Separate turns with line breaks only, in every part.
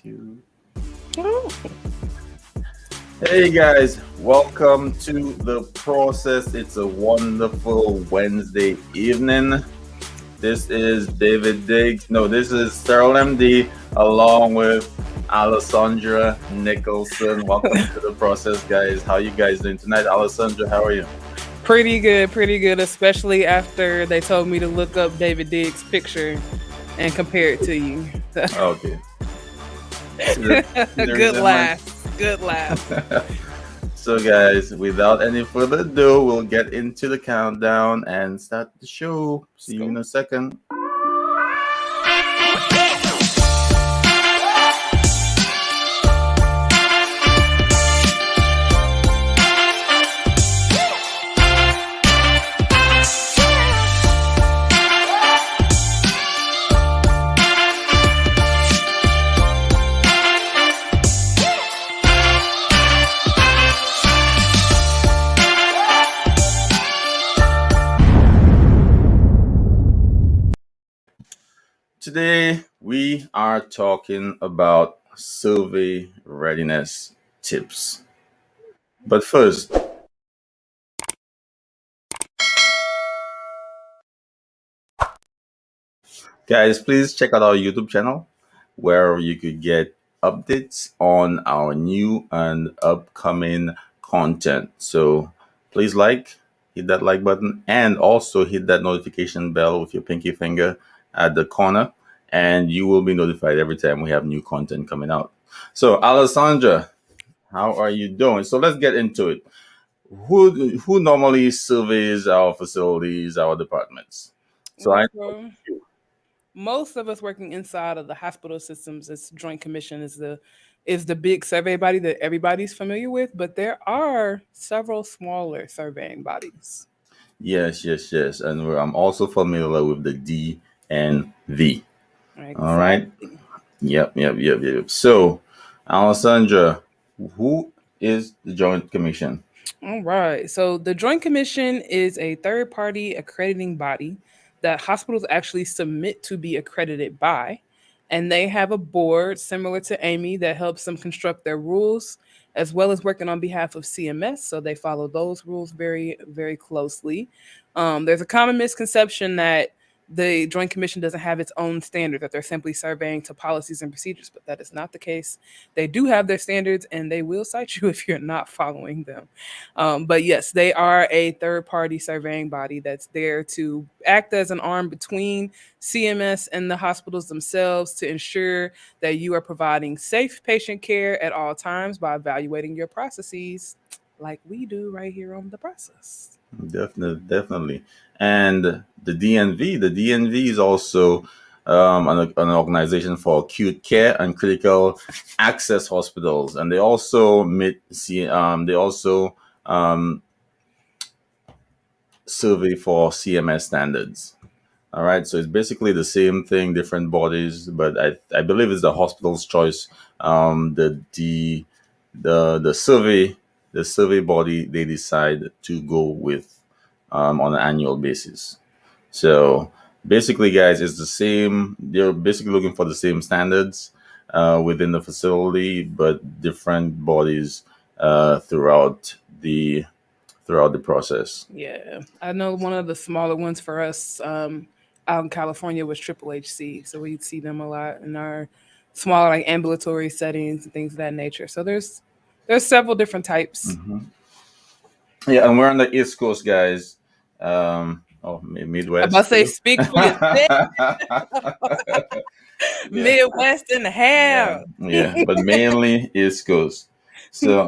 Two.
Oh,
Hey guys, welcome to the process. It's a wonderful Wednesday evening. This is David Diggs. No, this is SterileMD along with Alessandra Nicholson. Welcome to the process, guys. How you guys doing tonight? Alessandra, how are you?
pretty good, especially after they told me to look up David Diggs' picture and compare it to you.
Okay. See the
Good
reason why?
laugh. Good laugh.
So, guys, without any further ado, we'll get into the countdown and start the show.
Let's
See you in
go.
a second. Today, we are talking about survey readiness tips. But first, guys, please check out our YouTube channel where you could get updates on our new and upcoming content. So please hit that like button, and also hit that notification bell with your pinky finger at the corner, and you will be notified every time we have new content coming out. So, Alessandra, how are you doing? So let's get into it. Who normally surveys our facilities, our departments? So I
Well,
know
for most of us working inside of the hospital systems, it's Joint Commission is the big survey body that everybody's familiar with, but there are several smaller surveying bodies.
yes, and I'm also familiar with the D and V. All right.
Exactly.
Yep. So, Alessandra, who is the Joint Commission?
All right. So the Joint Commission is a third party accrediting body that hospitals actually submit to be accredited by. And they have a board similar to Amy that helps them construct their rules, as well as working on behalf of CMS. So they follow those rules very closely. There's a common misconception that the Joint Commission doesn't have its own standard, that they're simply surveying to policies and procedures, but that is not the case. They do have their standards and they will cite you if you're not following them. But yes, they are a third party surveying body that's there to act as an arm between CMS and the hospitals themselves to ensure that you are providing safe patient care at all times by evaluating your processes like we do right here on the process.
Definitely. And the DNV is also an organization for acute care and critical access hospitals, and they also um, survey for CMS standards. All right, so it's basically the same thing, different bodies, but I believe it's the hospital's choice. The survey body, they decide to go with on an annual basis. So basically, guys, it's the same. They're basically looking for the same standards within the facility, but different bodies throughout the process.
Yeah, I know one of the smaller ones for us out in California was Triple HC, so we'd see them a lot in our smaller like ambulatory settings and things of that nature. So there's several different types.
Mhm. Yeah, and we're on the East Coast, guys.
I'm about to
Midwest
say,
too.
speak for yourself.
Yeah,
Midwest in the
yeah,
house.
yeah, but mainly East Coast. So,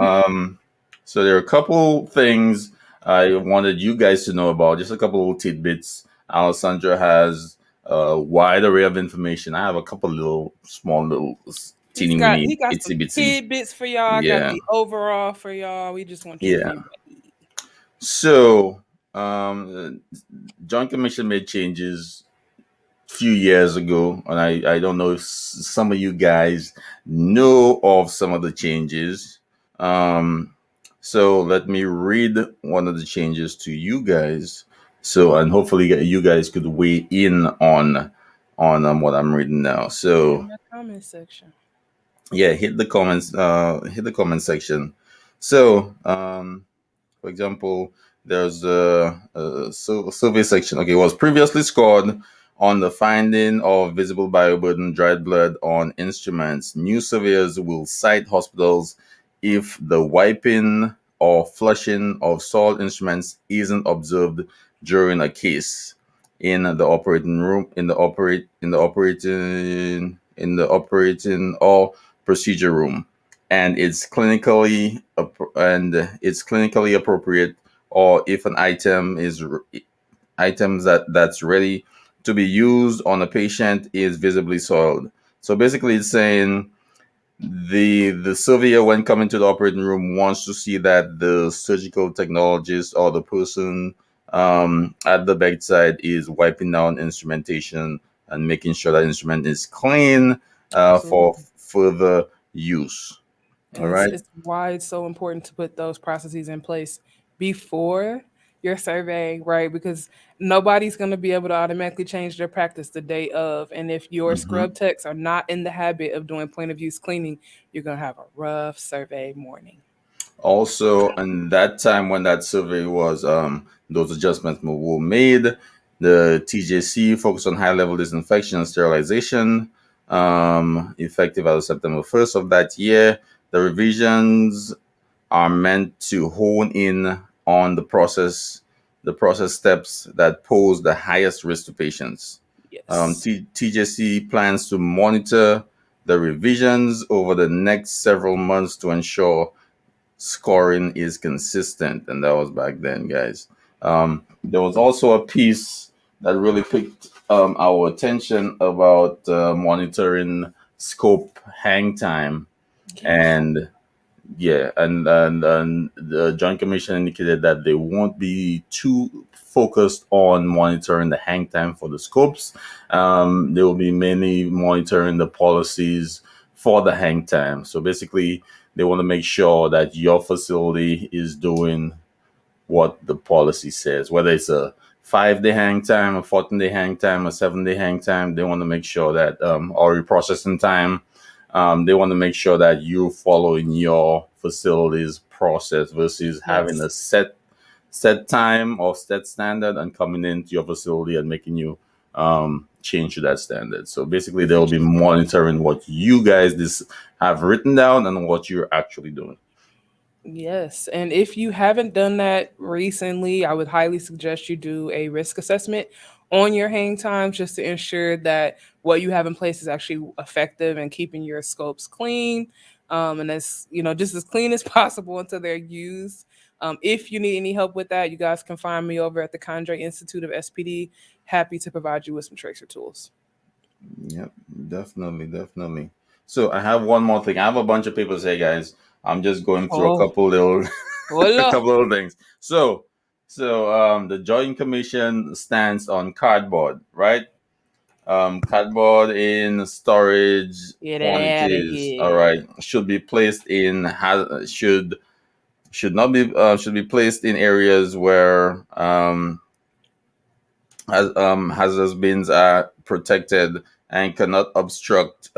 so there are a couple things I wanted you guys to know about. Just a couple little tidbits. Alessandra has a wide array of information. I have a couple little small little
He's
teeny
got
weeny
he got
itsy
some
bitsy.
tidbits for y'all. I got
Yeah,
the overall for y'all. We just want you to
yeah.
be ready.
So, um, Joint Commission made changes few years ago, and I don't know if some of you guys know of some of the changes. Um, so let me read one of the changes to you guys. So, and hopefully you guys could weigh in on what I'm reading now.
Put it
So
in the comment section.
yeah, hit the comment section. So for example, there's a survey section. Okay, was previously scored on the finding of visible bioburden dried blood on instruments. New surveyors will cite hospitals if the wiping or flushing of soiled instruments isn't observed during a case in the operating room, in the operating or procedure room, and it's clinically appropriate, or if an items that's ready to be used on a patient is visibly soiled. So basically it's saying the surveyor, when coming to the operating room, wants to see that the surgical technologist or the person at the bedside is wiping down instrumentation and making sure that instrument is clean for
Absolutely.
further use. All
And
right.
it's why it's so important to put those processes in place before your survey, right? Because nobody's going to be able to automatically change their practice the day of. And if your
Mhm.
scrub techs are not in the habit of doing point of use cleaning, you're going to have a rough survey morning.
Also, in that time when that survey was, those adjustments were made, the TJC focused on high level disinfection and sterilization, effective as of September 1st of that year. The revisions are meant to hone in on the process steps that pose the highest risk to patients.
Yes.
TJC plans to monitor the revisions over the next several months to ensure scoring is consistent, and that was back then, guys. There was also a piece that really picked our attention about monitoring scope hang time,
Yes.
and yeah, and the Joint Commission indicated that they won't be too focused on monitoring the hang time for the scopes. They will be mainly monitoring the policies for the hang time. So basically, they want to make sure that your facility is doing what the policy says, whether it's a 5 day hang time, a 14-day hang time, a 7 day hang time. They want to make sure that, or reprocessing time, they want to make sure that you're following your facility's process versus having a
Yes.
set time or set standard and coming into your facility and making you change to that standard. So basically, they'll be monitoring what you guys have written down and what you're actually doing.
Yes, and if you haven't done that recently, I would highly suggest you do a risk assessment on your hang times just to ensure that what you have in place is actually effective and keeping your scopes clean, and as just as clean as possible until they're used. If you need any help with that, you guys can find me over at the Candray Institute of SPD. Happy to provide you with some tricks or tools.
Yep, definitely, definitely. So I have one more thing. I have a bunch of papers here, guys. I'm just going through a
Oh,
couple little, a
hola.
couple little things. So the Joint Commission stands on cardboard, right? Cardboard in storage
Get out of
quantities. All
here.
right, should be placed in should not be should be placed in areas where hazardous bins are protected and cannot obstruct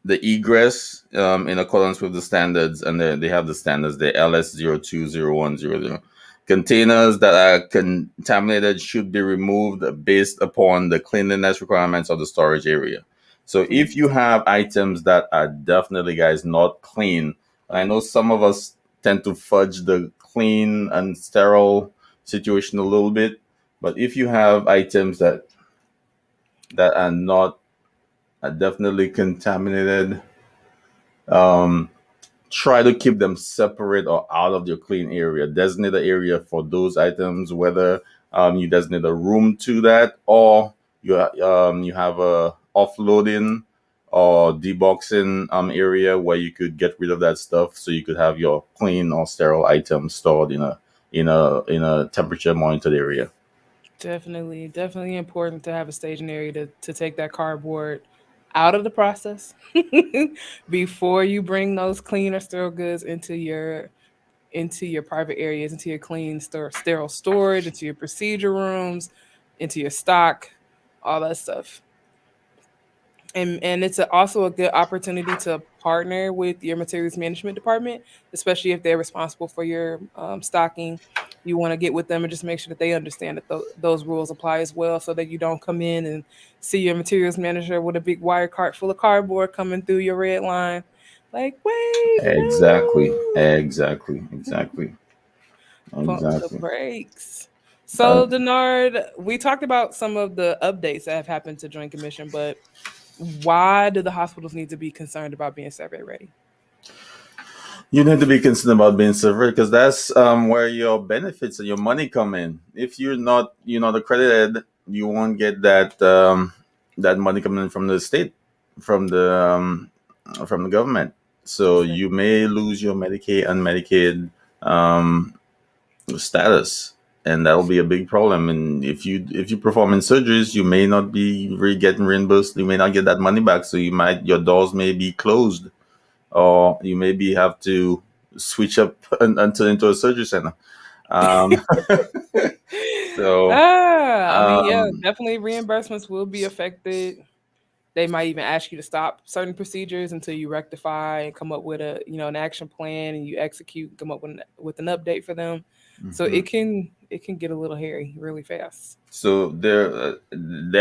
the egress in accordance with the standards, and they have the standards, the LS020100. Containers that are contaminated should be removed based upon the cleanliness requirements of the storage area. So if you have items that are definitely, guys, not clean, I know some of us tend to fudge the clean and sterile situation a little bit, but if you have items that are not are definitely contaminated, um, try to keep them separate or out of your clean area. Designate an area for those items, whether you designate a room to that, or you have a offloading or deboxing area where you could get rid of that stuff, so you could have your clean or sterile items stored in a temperature monitored area.
Definitely, definitely important to have a staging area to take that cardboard out of the process before you bring those clean or sterile goods into your private areas, into your clean sterile storage, into your procedure rooms, into your stock, all that stuff. And it's also a good opportunity to partner with your materials management department, especially if they're responsible for your stocking. You want to get with them and just make sure that they understand that those rules apply as well, so that you don't come in and see your materials manager with a big wire cart full of cardboard coming through your red line. Like, wait,
Exactly, exactly,
no,
exactly,
pump the
exactly.
brakes.
Uh,
So, Deannard, we talked about some of the updates that have happened to Joint Commission, but why do the hospitals need to be concerned about being survey ready?
you need to be concerned about being surveyed because that's where your benefits and your money come in. If you're not accredited, you won't get that money coming in from the state, from the government. So
Exactly.
you may lose your Medicaid and Medicaid um, status, and that'll be a big problem. And if you perform in surgeries, you may not be getting reimbursed. You may not get that money back. So your doors may be closed, or you maybe have to switch up and turn into a surgery center. Um, so
I mean, yeah,
um,
definitely reimbursements will be affected. They might even ask you to stop certain procedures until you rectify and come up with an action plan, and you execute, come up with an update for them. So
mhm.
it can get a little hairy really fast.
So there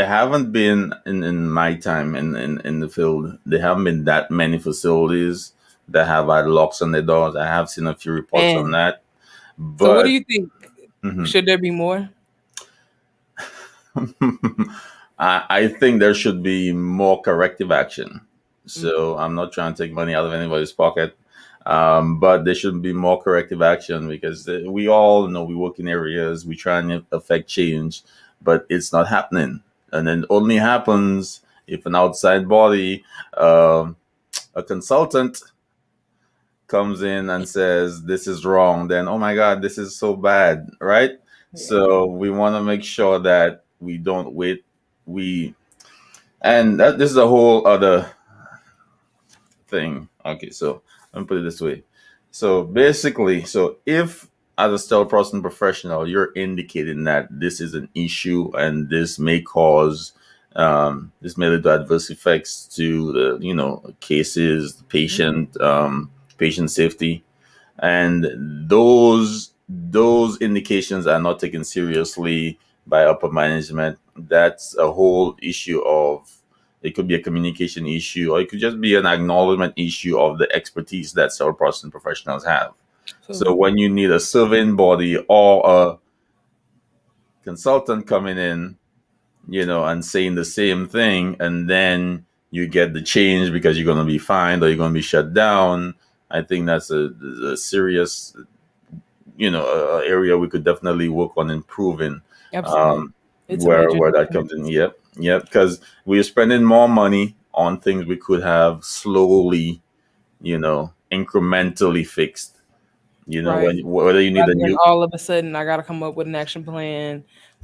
haven't been in my time in the field. There haven't been that many facilities that have had locks on their doors. I have seen a few reports on
And
that,
so, what do
but
you think?
mhm.
Should there be more?
I think there should be more corrective action.
Mm.
So I'm not trying to take money out of anybody's pocket, but there should be more corrective action because we all know we work in areas, we try and affect change, but it's not happening. And it only happens if an outside body, um, a consultant, comes in and says this is wrong, then oh my god, this is so bad, right?
Yeah,
So we want to make sure that we don't wait. We and this is a whole other thing. Okay, so let me put it this way. So basically, so if as a sterile processing professional, you're indicating that this is an issue and this may lead to adverse effects to the cases, patient safety, and those indications are not taken seriously by upper management. That's a whole issue of it could be a communication issue, or it could just be an acknowledgement issue of the expertise that sterile processing professionals have. So
absolutely.
when you need a surveying body or a consultant coming in, and saying the same thing, and then you get the change because you're going to be fined or you're going to be shut down. I think that's a serious area we could definitely work on improving,
Absolutely.
um,
It's a major
where that comes in.
deterrence.
Yep, yep. Because we're spending more money on things we could have slowly, incrementally fixed.
Right.
Whether you need
Rather
a
than
new
all of a sudden, I gotta come up with an action plan.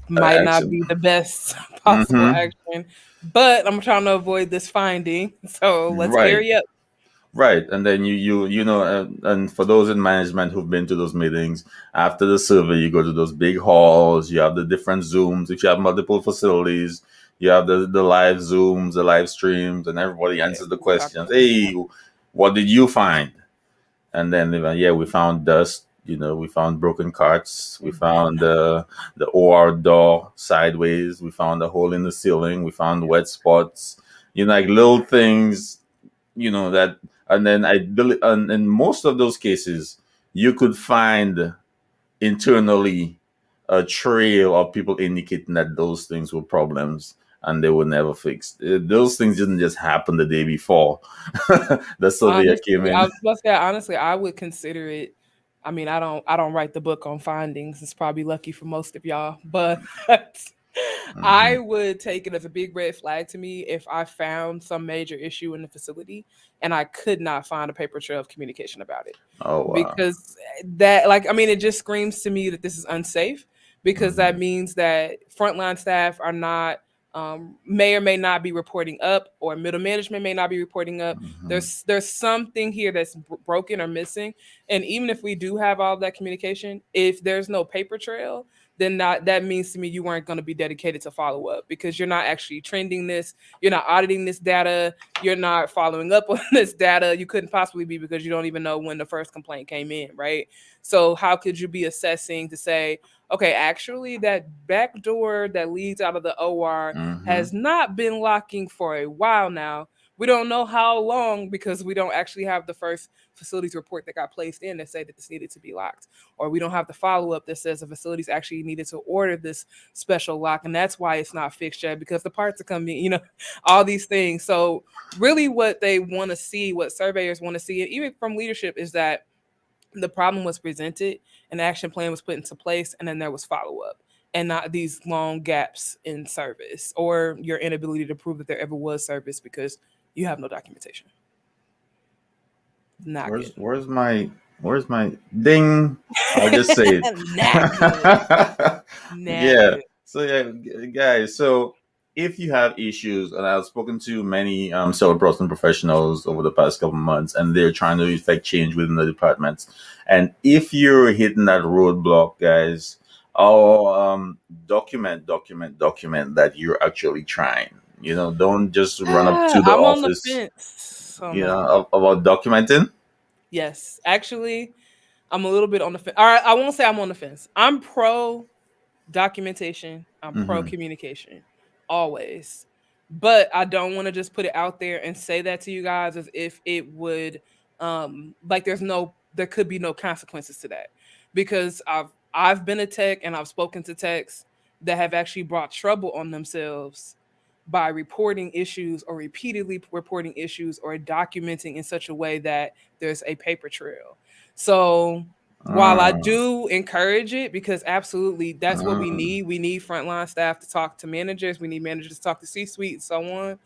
Might not
action.
be the best possible
Hmm.
action, but I'm trying to avoid this finding. So let's
Right.
hurry up.
Right, and then and for those in management who've been to those meetings, after the survey, you go to those big halls. You have the different Zooms. If you have multiple facilities, you have the live Zooms, the live streams, and everybody
Yeah,
answers the
we talk
questions.
about it more.
Hey, what did you find? And then they're like, yeah, we found dust. We found broken carts. We
Mhm.
found the OR door sideways. We found a hole in the ceiling. We found
Yep.
wet spots. Like little things, that. And then I believe, and in most of those cases, you could find internally a trail of people indicating that those things were problems and they were never fixed. Those things didn't just happen the day before the surveyor came
Honestly, I
in.
was about to say, honestly, I would consider it. I mean, I don't write the book on findings. It's probably lucky for most of y'all, but I
Hmm.
would take it as a big red flag to me if I found some major issue in the facility and I could not find a paper trail of communication about it.
Oh wow.
Because that, like, I mean, it just screams to me that this is unsafe, because
Hmm.
that means that frontline staff are not, may or may not be reporting up, or middle management may not be reporting up.
Hmm.
There's something here that's broken or missing, and even if we do have all of that communication, if there's no paper trail, then that means to me you weren't going to be dedicated to follow up, because you're not actually trending this, you're not auditing this data, you're not following up on this data. You couldn't possibly be, because you don't even know when the first complaint came in, right? So how could you be assessing to say, okay, actually that back door that leads out of the OR
Mm-hmm.
has not been locking for a while now. We don't know how long, because we don't actually have the first facilities report that got placed in that say that this needed to be locked, or we don't have the follow-up that says the facilities actually needed to order this special lock, and that's why it's not fixed yet, because the parts are coming, all these things. So really what they want to see, what surveyors want to see, even from leadership, is that the problem was presented, an action plan was put into place, and then there was follow-up, and not these long gaps in service or your inability to prove that there ever was service because you have no documentation. Not good.
Where's my ding? I'll just say it.
Not good. Not
Yeah.
good.
So yeah, guys. So if you have issues, and I've spoken to many cell processing professionals over the past couple months, and they're trying to effect change within the departments. And if you're hitting that roadblock, guys, oh, document that you're actually trying. Don't just run up to the
I'm on the
office,
fence on that.
about documenting.
Yes, actually, I'm a little bit on the fence. All right, I won't say I'm on the fence. I'm pro documentation. I'm pro
Mm-hmm.
communication, always. But I don't want to just put it out there and say that to you guys as if it would, like there could be no consequences to that, because I've been a tech and I've spoken to techs that have actually brought trouble on themselves by reporting issues, or repeatedly reporting issues, or documenting in such a way that there's a paper trail. So while I
Mm,
do encourage it, because absolutely that's what we
mm.
need. We need frontline staff to talk to managers. We need managers to talk to C-suite and so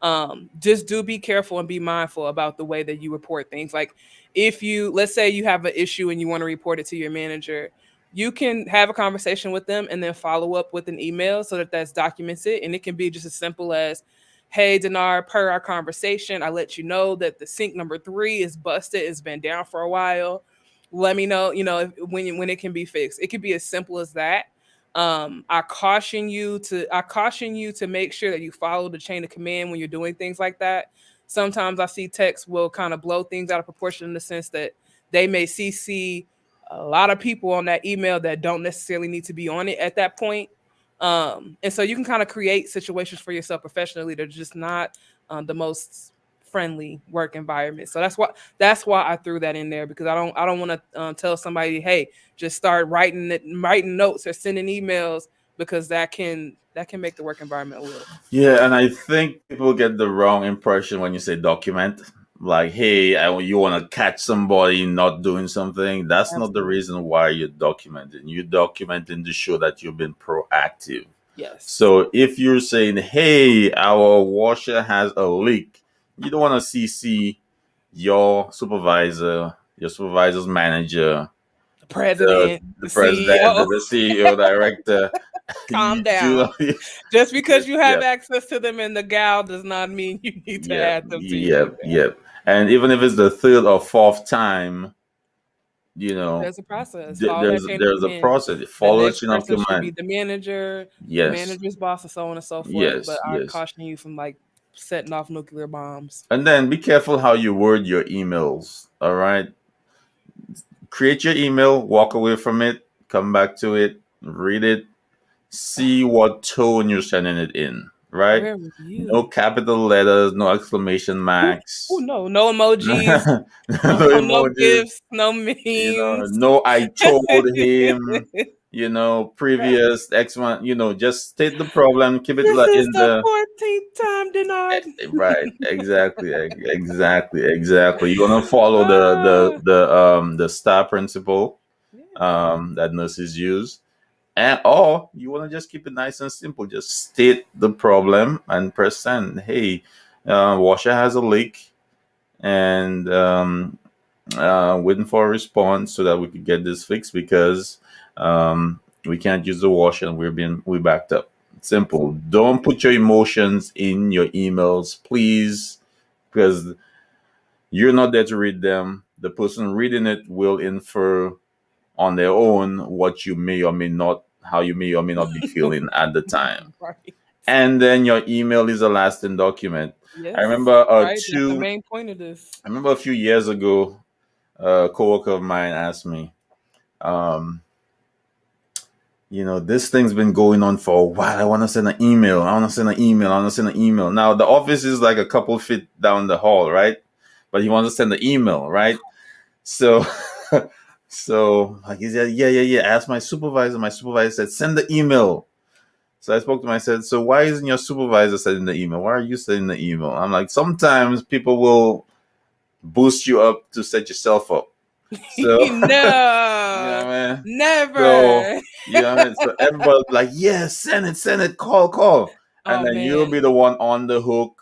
on. Just do be careful and be mindful about the way that you report things. Like, if you, let's say you have an issue and you want to report it to your manager, you can have a conversation with them and then follow up with an email so that that's documented. And it can be just as simple as, hey, Deannard, per our conversation, I let you know that the sink number 3 is busted. It's been down for a while. Let me know, when it can be fixed. It could be as simple as that. I caution you to make sure that you follow the chain of command when you're doing things like that. Sometimes I see texts will kind of blow things out of proportion, in the sense that they may CC a lot of people on that email that don't necessarily need to be on it at that point. And so you can kind of create situations for yourself professionally that are just not the most friendly work environment. So that's why I threw that in there, because I don't want to tell somebody, hey, just start writing notes or sending emails, because that can make the work environment a little.
Yeah, and I think people get the wrong impression when you say document. Like, hey, you want to catch somebody not doing something. That's not the
Absolutely.
reason why you're documenting. You're documenting to show that you've been proactive.
Yes.
So if you're saying, hey, our washer has a leak, you don't want to CC your supervisor's manager,
The
the
president,
the
the
president,
CEO.
the CEO, director.
Calm
You do.
down. Just because you
Yeah,
have access to them in the gal does not mean you need to
yeah,
add them to your
yeah,
email.
yeah. And even if it's the third or fourth time, you know,
There's a process. Follow that chain of
there's a
command.
process.
The
Follow the
next
chain of
person should be
command.
the manager, the
Yes,
manager's boss, and so on and so forth. But
yes,
I
yes.
caution you from like setting off nuclear bombs.
And then be careful how you word your emails. All right, create your email, walk away from it, come back to it, read it, see what tone you're sending it in. Right?
Where were
No
you?
capital letters, no exclamation
Ooh,
marks,
no, no emojis,
no
no
emojis.
gifs, no memes.
No, I told him, previous X one, just state the problem, keep it
This
like
is
in
the
the
14th time, Denard.
right, exactly, exactly. You're gonna follow
Ah,
the star principle
yeah.
that nurses use, and or you wanna just keep it nice and simple. Just state the problem and press send. Hey, washer has a leak, and waiting for a response so that we could get this fixed because we can't use the wash and we backed up. Simple.
Absolutely.
Don't put your emotions in your emails, please, because you're not there to read them. The person reading it will infer on their own what you may or may not how you may or may not be feeling at the time.
Right.
And then your email is a lasting document. I
Yes.
remember
Right. That's the main point of this.
a few years ago, a coworker of mine asked me, um, this thing's been going on for a while. I want to send an email. I want to send an email. I want to send an email. Now the office is like a couple feet down the hall, right? But he wants to send the email, right? So, so like he said, yeah, yeah, yeah. I asked my supervisor. My supervisor said, send the email. So I spoke to him. I said, so why isn't your supervisor sending the email? Why are you sending the email? I'm like, sometimes people will boost you up to set yourself up. So, you know
No,
what I mean? So,
never.
you know what I mean? So everybody's like, yes, send it, call, call. And
Oh
then you'll be
man.
the one on the hook.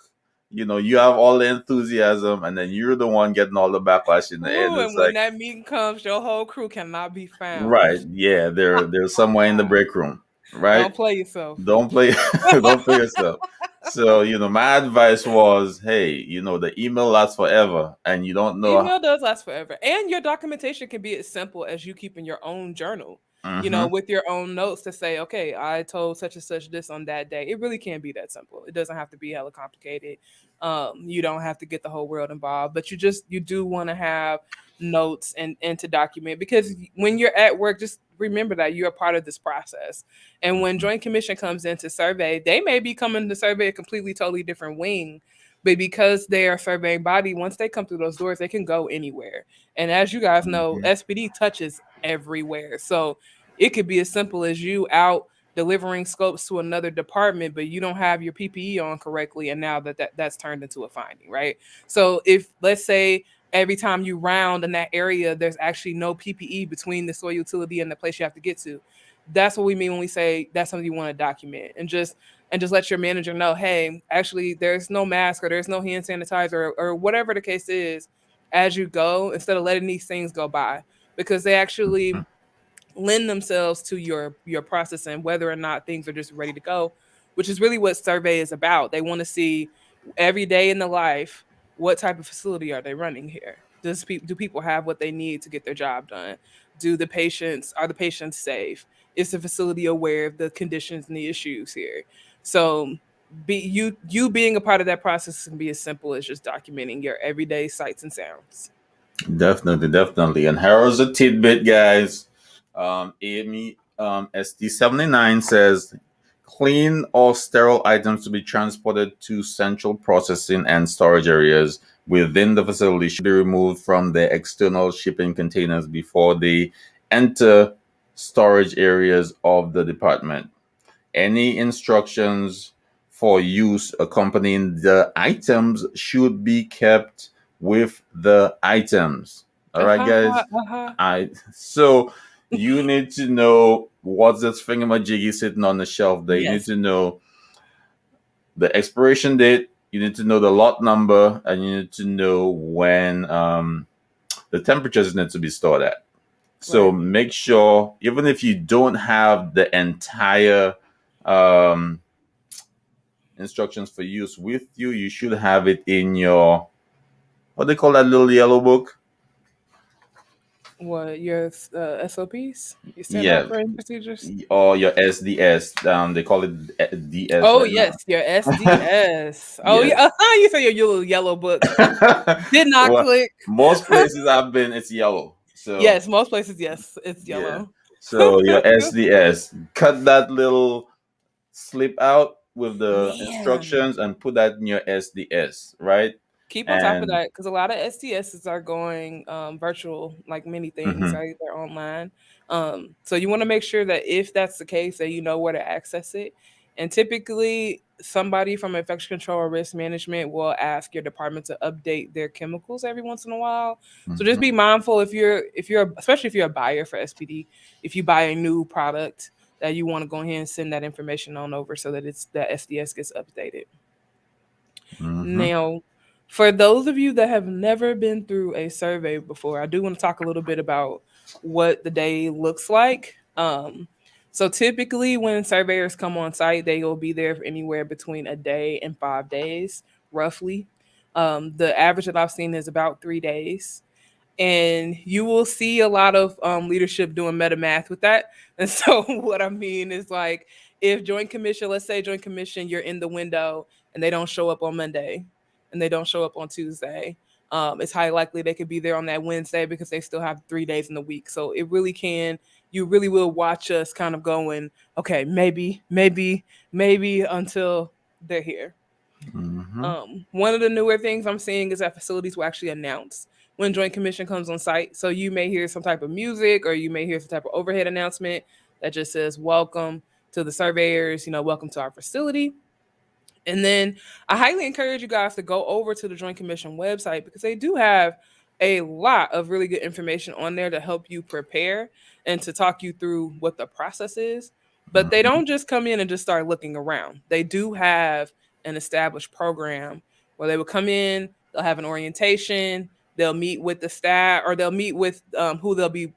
You have all the enthusiasm, and then you're the one getting all the backlash in the end.
Ooh,
It's
and when
like,
that meeting comes, your whole crew cannot be
right,
found.
yeah, they're somewhere in the break room, right?
Don't play yourself.
Don't play, don't play yourself. So, my advice was, hey, the email lasts forever, and you don't know.
Email does last forever. And your documentation can be as simple as you keeping your own journal,
Hmm.
with your own notes to say, okay, I told such and such this on that day. It really can be that simple. It doesn't have to be hella complicated. You don't have to get the whole world involved, but you do want to have notes and to document, because when you're at work, just remember that you're a part of this process. And when Joint Commission comes in to survey, they may be coming to survey a completely, totally different wing, but because they are a surveying body, once they come through those doors, they can go anywhere. And as you guys know,
Hmm.
SPD touches everywhere. So it could be as simple as you out delivering scopes to another department, but you don't have your PPE on correctly, and now that's turned into a finding, right? So if, let's say, every time you round in that area, there's actually no PPE between the soil utility and the place you have to get to. That's what we mean when we say that's something you want to document, and just let your manager know, hey, actually there's no mask or there's no hand sanitizer, or whatever the case is, as you go, instead of letting these things go by, because they actually lend themselves to your process and whether or not things are just ready to go, which is really what survey is about. They want to see every day in the life, what type of facility are they running here? Do people have what they need to get their job done? Are the patients safe? Is the facility aware of the conditions and the issues here? So you being a part of that process can be as simple as just documenting your everyday sights and sounds.
Definitely, definitely. And here's a tidbit, guys. Amy SD79 says clean or sterile items to be transported to central processing and storage areas within the facility should be removed from the external shipping containers before they enter storage areas of the department. Any instructions for use accompanying the items should be kept with the items. All right,
Uh-huh,
guys.
uh-huh.
So you need to know what's this thingamajiggy sitting on the shelf there. You need
Yes.
to know the expiration date. You need to know the lot number, and you need to know when the temperatures need to be stored at. So
Right.
make sure, even if you don't have the entire um, instructions for use with you, you should have it in your, what they call that little yellow book.
What, your SOPs? Your standard
Yeah,
operating procedures?
or your SDS. They call it DS
Oh
right
yes, your
now.
SDS. Oh
Yes.
yeah, you say your little yellow book. Did not
Well,
click.
most places I've been, it's yellow. So
Yes, most places, yes, it's
yeah.
yellow.
So your SDS, cut that little slip out with the
Man,
instructions and put that in your SDS, right?
keep on top of
And
that, because a lot of STSs are going virtual, like many things,
mhm,
right? They're online. So you want to make sure that if that's the case, that you know where to access it. And typically, somebody from infection control or risk management will ask your department to update their chemicals every once in a while. So just
mhm,
be mindful, if you're especially if you're a buyer for SPD, if you buy a new product, that you want to go ahead and send that information on over so that that SDS gets updated.
mhm.
Now, for those of you that have never been through a survey before, I do want to talk a little bit about what the day looks like. So typically, when surveyors come on site, they will be there for anywhere between a day and 5 days, roughly. The average that I've seen is about 3 days. And you will see a lot of leadership doing meta math with that. And so what I mean is like if Joint Commission, let's say Joint Commission, you're in the window and they don't show up on Monday and they don't show up on Tuesday. It's highly likely they could be there on that Wednesday because they still have 3 days in the week. So it really can, you really will watch us kind of going, okay, maybe until they're here.
Mm-hmm.
One of the newer things I'm seeing is that facilities will actually announce when Joint Commission comes on site. So you may hear some type of music or you may hear some type of overhead announcement that just says, welcome to the surveyors, welcome to our facility. And then I highly encourage you guys to go over to the Joint Commission website because they do have a lot of really good information on there to help you prepare and to talk you through what the process is. But they
Mm-hmm.
don't just come in and just start looking around. They do have an established program where they will come in, they'll have an orientation, they'll meet with the staff or they'll meet with who they'll be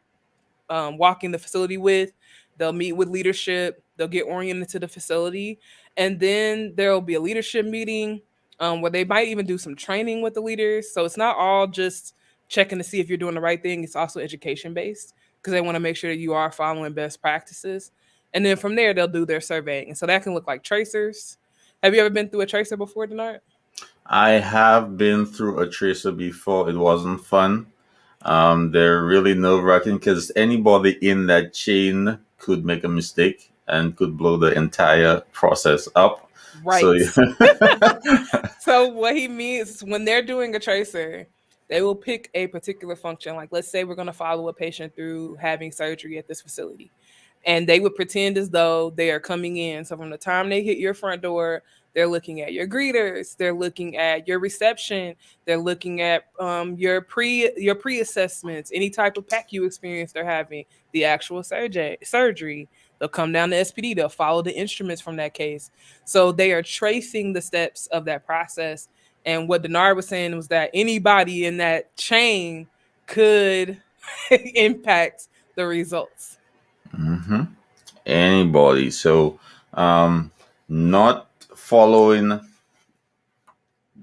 walking the facility with. They'll meet with leadership. They'll get oriented to the facility, and then there will be a leadership meeting where they might even do some training with the leaders. So it's not all just checking to see if you're doing the right thing. It's also education based because they want to make sure that you are following best practices. And then from there, they'll do their surveying. And so that can look like tracers. Have you ever been through a tracer before, Deannard?
I have been through a tracer before. It wasn't fun. They're really nerve wracking because anybody in that chain could make a mistake and could blow the entire process up. So,
Right. So what he means is when they're doing a tracer, they will pick a particular function. Like let's say we're going to follow a patient through having surgery at this facility. And they would pretend as though they are coming in. So from the time they hit your front door, they're looking at your greeters, they're looking at your reception, they're looking at your pre assessments, any type of PACU experience they're having, the actual surgery. They'll come down to SPD. They'll follow the instruments from that case. So they are tracing the steps of that process. And what Deannard was saying was that anybody in that chain could impact the results.
hmm anybody. So, um, not following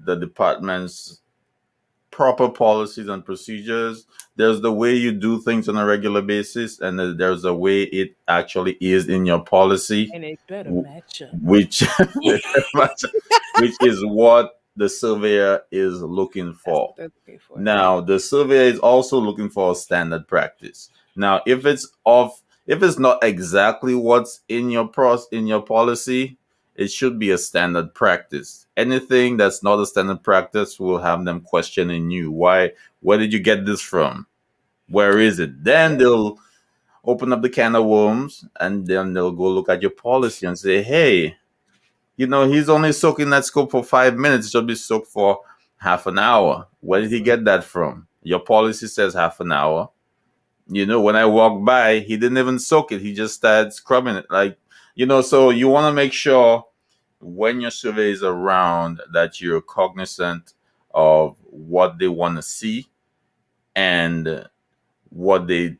the department's proper policies and procedures. There's the way you do things on a regular basis, and there's a way it actually is in your policy,
And it better
w-
match up.
which which is what the surveyor is looking
That's
for.
what they're looking for.
Now, the surveyor is also looking for a standard practice. Now, if it's not exactly what's in your in your policy, it should be a standard practice. Anything that's not a standard practice will have them questioning you. Why? Where did you get this from? Where is it? Then
Yeah.
they'll open up the can of worms and then they'll go look at your policy and say, hey, he's only soaking that scope for 5 minutes. It should be soaked for half an hour. Where did he
Absolutely.
get that from? Your policy says half an hour. When I walked by, he didn't even soak it. He just started scrubbing it. So you want to make sure when your survey is around that you're cognizant of what they want to see and what they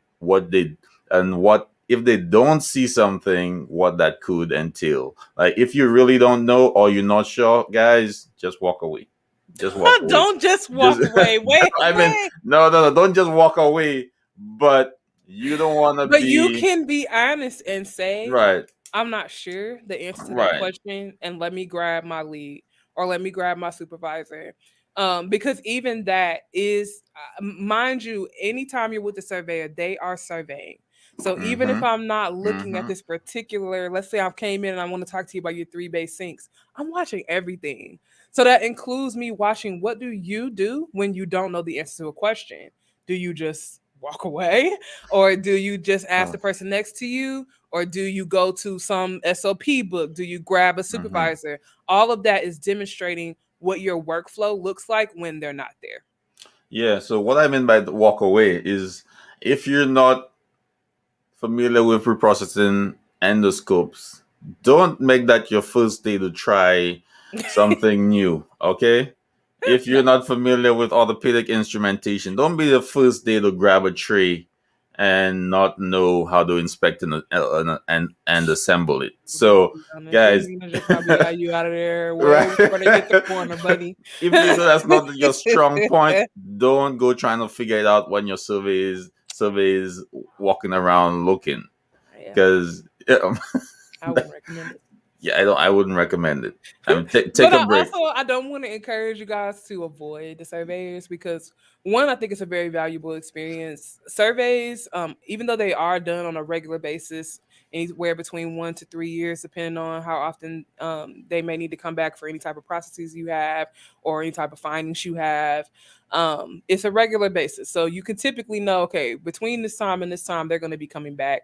and what if they don't see something, what that could entail. Like if you really don't know or you're not sure, guys, just walk away. Just walk away.
Don't just
Just
walk away. Wait,
I mean,
wait.
no, don't just walk away, but you don't want to
But you
be
can be honest and say,
right.
I'm not sure the answer to that
Right.
question, and let me grab my lead or let me grab my supervisor. Because even that is, mind you, anytime you're with the surveyor, they are surveying. So even if
Mhm.
I'm not looking at
Mhm.
this particular, let's say I came in and I want to talk to you about your 3 bay sinks, I'm watching everything. So that includes me watching what do you do when you don't know the answer to a question? Do you just walk away? Or do you just ask
Uh,
the person next to you? Or do you go to some SOP book? Do you grab a
mhm.
supervisor? All of that is demonstrating what your workflow looks like when they're not there.
Yeah, so what I mean by the walk away is if you're not familiar with reprocessing endoscopes, don't make that your first day to try something new, okay? If you're not familiar with orthopedic instrumentation, don't be the first day to grab a tray and not know how to inspect and assemble it.
To be
So,
honest, your
guys,
manager probably got you out of there way
right?
before they hit the corner, buddy.
If you know that's not your strong point, don't go trying to figure it out when your survey is walking around looking,
Yeah,
because
I wouldn't recommend it.
yeah, I wouldn't recommend it. I mean, take
But
a break.
I don't want to encourage you guys to avoid the surveys because one, I think it's a very valuable experience. Surveys, even though they are done on a regular basis, anywhere between 1 to 3 years, depending on how often they may need to come back for any type of processes you have or any type of findings you have. It's a regular basis, so you can typically know, okay, between this time and this time, they're going to be coming back.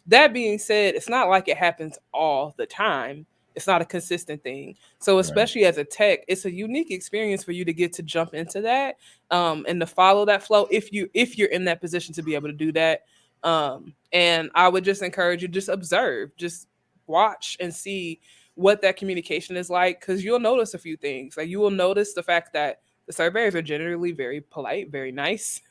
That being said, it's not like it happens all the time. It's not a consistent thing. So
Right.
especially as a tech, it's a unique experience for you to get to jump into that and to follow that flow if you're in that position to be able to do that. And I would just encourage you just observe, just watch and see what that communication is like because you'll notice a few things. Like you will notice the fact that the surveyors are generally very polite, very nice,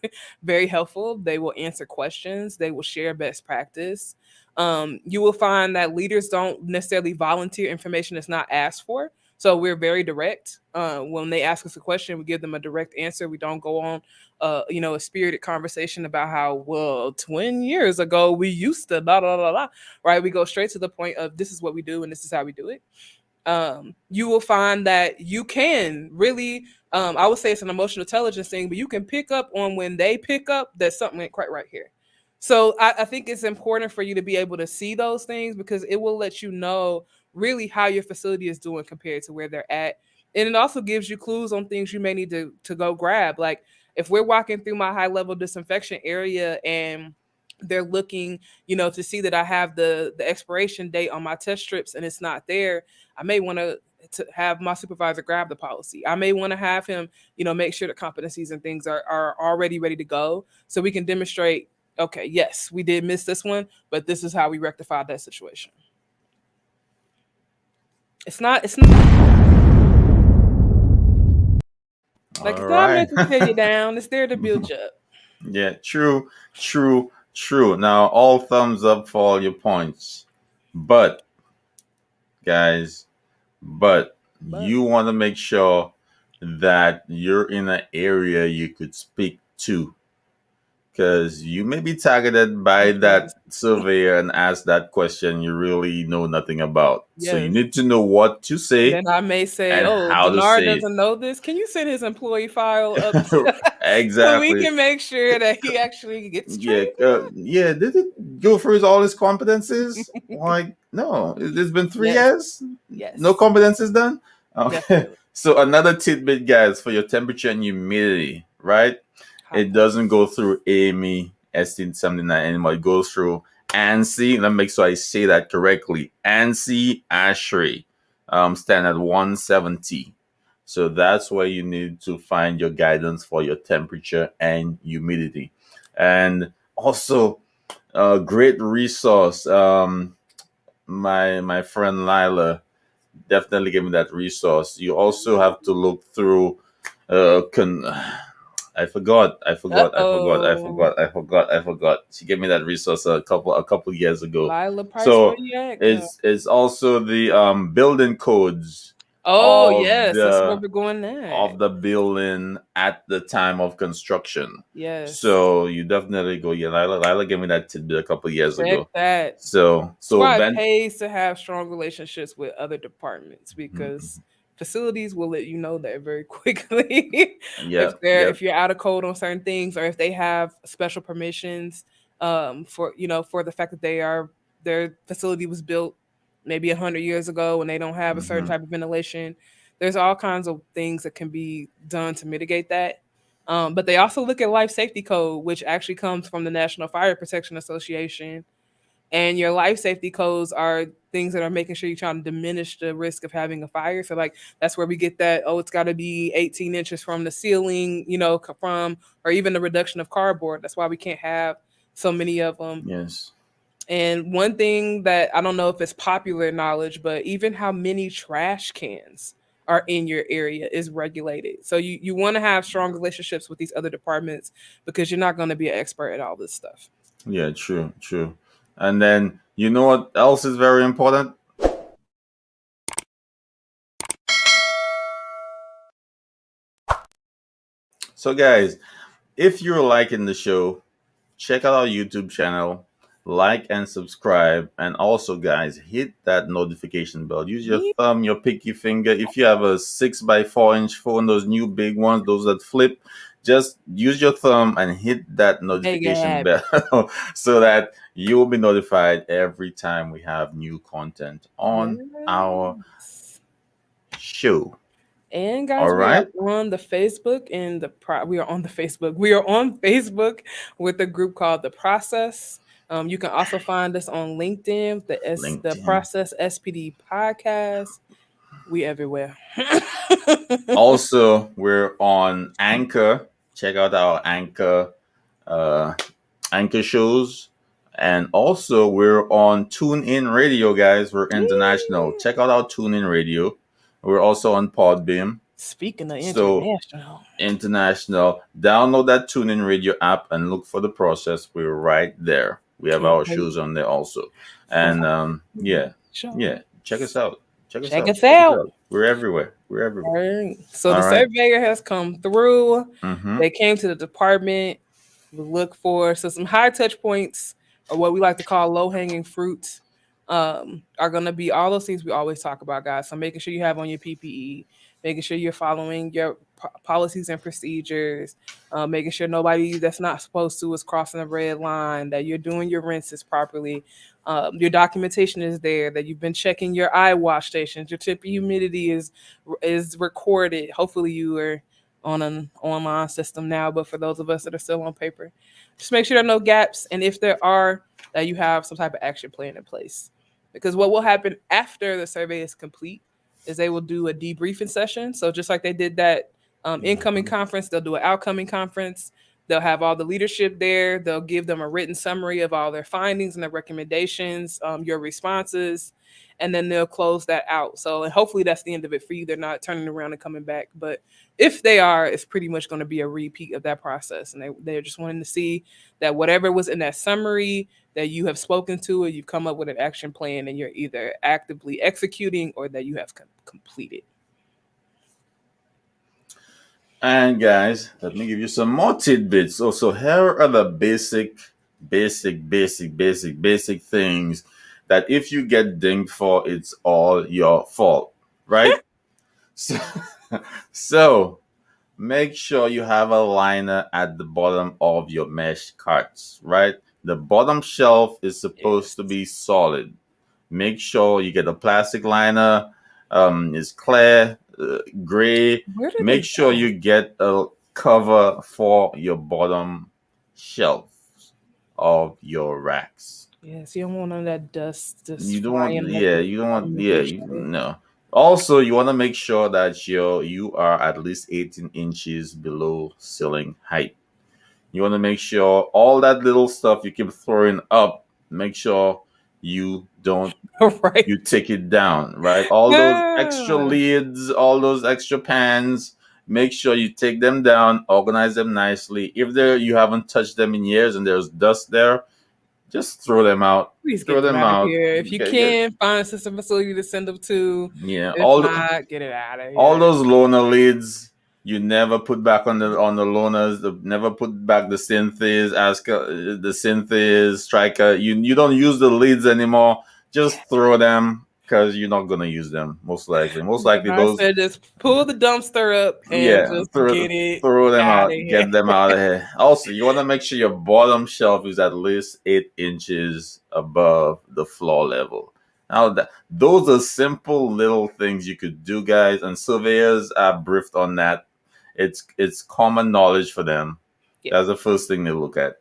very helpful. They will answer questions. They will share best practice. You will find that leaders don't necessarily volunteer information that's not asked for. So we're very direct. When they ask us a question, we give them a direct answer. We don't go on, a spirited conversation about how, well, 20 years ago we used to blah blah blah blah. Right? We go straight to the point of this is what we do and this is how we do it. You will find that you can really, I would say it's an emotional intelligence thing, but you can pick up on when they pick up that something ain't quite right here. So I think it's important for you to be able to see those things because it will let you know really how your facility is doing compared to where they're at. And it also gives you clues on things you may need to go grab. Like if we're walking through my high level disinfection area and they're looking, to see that I have the expiration date on my test strips and it's not there, I may want to have my supervisor grab the policy. I may want to have him, make sure the competencies and things are already ready to go so we can demonstrate, okay, yes, we did miss this one, but this is how we rectified that situation. It's not like
All
it's not
right.
meant to tear you down. It's there to build you up.
Yeah, true, true, true. Now, all thumbs up for all your points. But, guys, but
But
you want to make sure that you're in an area you could speak to, because you may be targeted by
yes,
that surveyor and ask that question you really know nothing about. So you
yes.
need to know what to
And
say
then I may say,
and
"Oh,
how to
Deannard
say it.
doesn't know this. Can you send his employee file up so we
Exactly.
can make sure that he actually gets
Yeah,
trained?"
yeah. Did it go through all his competencies? Like, no, it's been 3
Yes,
years. No
yes,
competencies done. Okay.
definitely.
So another tidbit, guys, for your temperature and humidity, right?
Hot
It
points.
doesn't go through AME ST79 anymore. It goes through ANSI. Let me make sure I say that correctly. ANSI ASHRAE, standard 170. So that's where you need to find your guidance for your temperature and humidity. And also, a great resource. My friend Lila definitely gave me that resource. You also have to look through. Uh, con- I forgot. I
Uh
forgot. I forgot. I
oh.
forgot. I forgot. I forgot. She gave me that resource a couple years ago.
Lila Price, where
So
you at, girl?
it's also the building codes
Oh
of
yes, that's where
the
we're going
of
next.
the building at the time of construction.
Yes.
So you definitely go. Yeah, Lila gave me that tidbit a couple years
Check
ago.
that. That's
So
why it
then.
pays to have strong relationships with other departments because
Mhm.
facilities will let you know that very quickly if
Yep,
they're
yep.
if you're out of code on certain things or if they have special permissions for the fact that their facility was built maybe 100 years ago and they don't have a certain
Hmm.
type of ventilation. There's all kinds of things that can be done to mitigate that. But they also look at life safety code, which actually comes from the National Fire Protection Association, and your life safety codes are things that are making sure you're trying to diminish the risk of having a fire. So like that's where we get that, oh, it's got to be 18 inches from the ceiling, from, or even the reduction of cardboard. That's why we can't have so many of them.
Yes.
And one thing that I don't know if it's popular knowledge, but even how many trash cans are in your area is regulated. So you want to have strong relationships with these other departments because you're not going to be an expert at all this stuff.
Yeah, true, true. And then you know what else is very important? So guys, if you're liking the show, check out our YouTube channel, like and subscribe, and also guys, hit that notification bell. Use your
Yeah.
thumb, your pinky finger. If you have a 6 by 4 inch phone, those new big ones, those that flip, just use your thumb and hit that
Make it
notification
happen.
bell so that you will be notified every time we have new content on our
Yes.
show.
And
All
guys, we are
right?
on the Facebook we are on the Facebook. We are on Facebook with a group called The Process. You can also find us on LinkedIn, the
LinkedIn.
Process SPD podcast. We everywhere.
Also, we're on Anchor. Check out our uh, Anchor shows. And also, we're on TuneIn Radio, guys. We're international.
Yeah.
Check out our TuneIn Radio. We're also on Podbeam.
Speaking of
So,
international,
international. Download that TuneIn Radio app and look for the process. We're right there. We have
can't
our
wait
shows on there also.
for
And
our
yeah,
show.
yeah. Check us out. Check us
Check
out.
us
Check us
out.
out. We're everywhere. We're
All
everywhere.
right. So the
All right.
surveyor has come through.
Mm-hmm.
They came to the department. We look for some high touch points, or what we like to call low hanging fruit. Are going to be all those things we always talk about, guys. So making sure you have on your PPE, making sure you're following your policies and procedures, making sure nobody that's not supposed to is crossing a red line, that you're doing your rinses properly, your documentation is there, that you've been checking your eye wash stations, your tip humidity is recorded. Hopefully you are on an online system now, but for those of us that are still on paper, just make sure there are no gaps, and if there are, that you have some type of action plan in place. Because what will happen after the survey is complete is they will do a debriefing session. So just like they did that incoming conference, they'll do an outcoming conference. They'll have all the leadership there. They'll give them a written summary of all their findings and their recommendations, your responses, and then they'll close that out. So, and hopefully that's the end of it for you. They're not turning around and coming back. But if they are, it's pretty much going to be a repeat of that process. And they're just wanting to see that whatever was in that summary, that you have spoken to, or you've come up with an action plan and you're either actively executing or that you have completed.
And guys, let me give you some more tidbits. So here are the basic things that if you get dinged for, it's all your fault, right? So, so make sure you have a liner at the bottom of your mesh carts, right? The bottom shelf is supposed
Yes.
to be solid. Make sure you get a plastic liner. It's clear, gray.
Where did they
Make sure
go?
you get a cover for your bottom shelves of your racks.
Yes, you don't want none of that dust just
You don't want,
flying
yeah,
everywhere
you don't want,
under
yeah,
your
you,
shit.
no. Also, you want to make sure that you are at least 18 inches below ceiling height. You want to make sure all that little stuff you keep throwing up, make sure you don't
Right.
you take it down, right? All those extra
Ah,
lids, all those extra pans, make sure you take them down, organize them nicely. If there you haven't touched them in years and there's dust there, just throw them out.
please
Throw
get them
them
out of
out.
here. If you
Get
can, find a sister facility to send them to.
yeah,
If not, get it out of
all
here.
those loaner lids you never put back on the loaners. Never put back the Synthes, the Synthes, Striker. You don't use the lids anymore. Just throw them because you're not gonna use them most likely. Most likely
I
those
said just pull the dumpster up and
yeah
just get it
throw them
out
out.
of here.
Get them out of here. Also, you want to make sure your bottom shelf is at least 8 inches above the floor level. Now that those are simple little things you could do, guys, and surveyors are briefed on that. It's common knowledge for them.
Yeah.
That's the first thing they look at.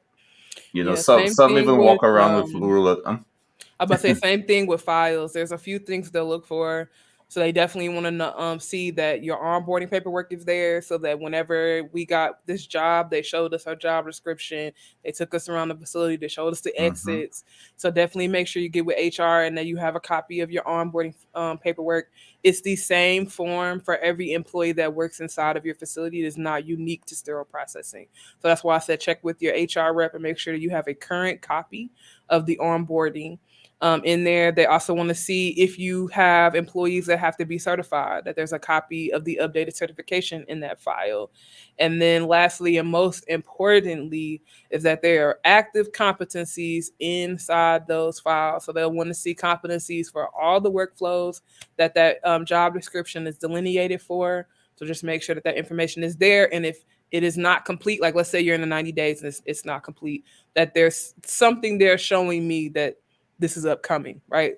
You know,
Yeah.
some
Same
some
thing
even
with
walk around with ruler.
I'm about to say same thing with files. There's a few things they'll look for. So they definitely want to see that your onboarding paperwork is there, so that whenever we got this job, they showed us our job description. They took us around the facility. They showed us the
Mm-hmm.
exits. So definitely make sure you get with HR and that you have a copy of your onboarding paperwork. It's the same form for every employee that works inside of your facility. It is not unique to sterile processing. So that's why I said check with your HR rep and make sure that you have a current copy of the onboarding in there. They also want to see if you have employees that have to be certified, that there's a copy of the updated certification in that file. And then, lastly, and most importantly, is that there are active competencies inside those files. So they'll want to see competencies for all the workflows that job description is delineated for. So just make sure that that information is there. And if it is not complete, like let's say you're in the 90 days and it's not complete, that there's something there showing me that this is upcoming, right?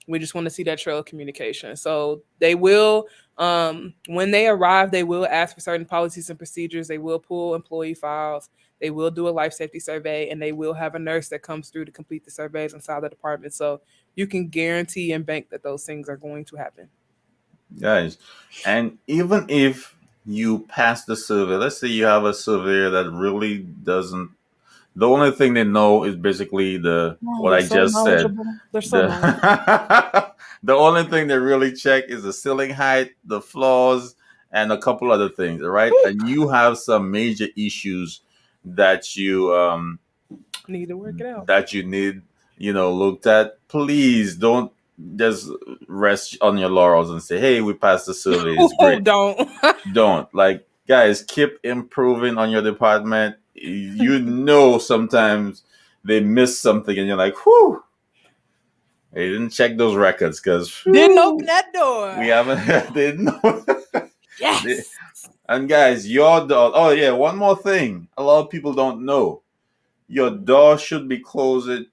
We just want to see that trail of communication. So they will, when they arrive, they will ask for certain policies and procedures. They will pull employee files. They will do a life safety survey, and they will have a nurse that comes through to complete the surveys inside the department. So you can guarantee and bank that those things are going to happen.
Guys, and even if you pass the survey, let's say you have a surveyor that really doesn't, the only thing they know is basically the
Oh,
what
they're
I
so
just said.
knowledgeable. They're so
The
knowledgeable.
the only thing they really check is the ceiling height, the floors, and a couple other things, all right?
Whew.
And you have some major issues that
Need to work it out.
you need, looked at. Please don't just rest on your laurels and say, "Hey, we passed the survey, it's
Oh,
great."
don't.
Don't, like, guys, keep improving on your department. Sometimes they miss something and you're like, whew, they didn't check those records because
Didn't open that door.
we haven't they didn't know. They-
Yes.
and guys, your door, oh yeah, one more thing a lot of people don't know. Your door should be closed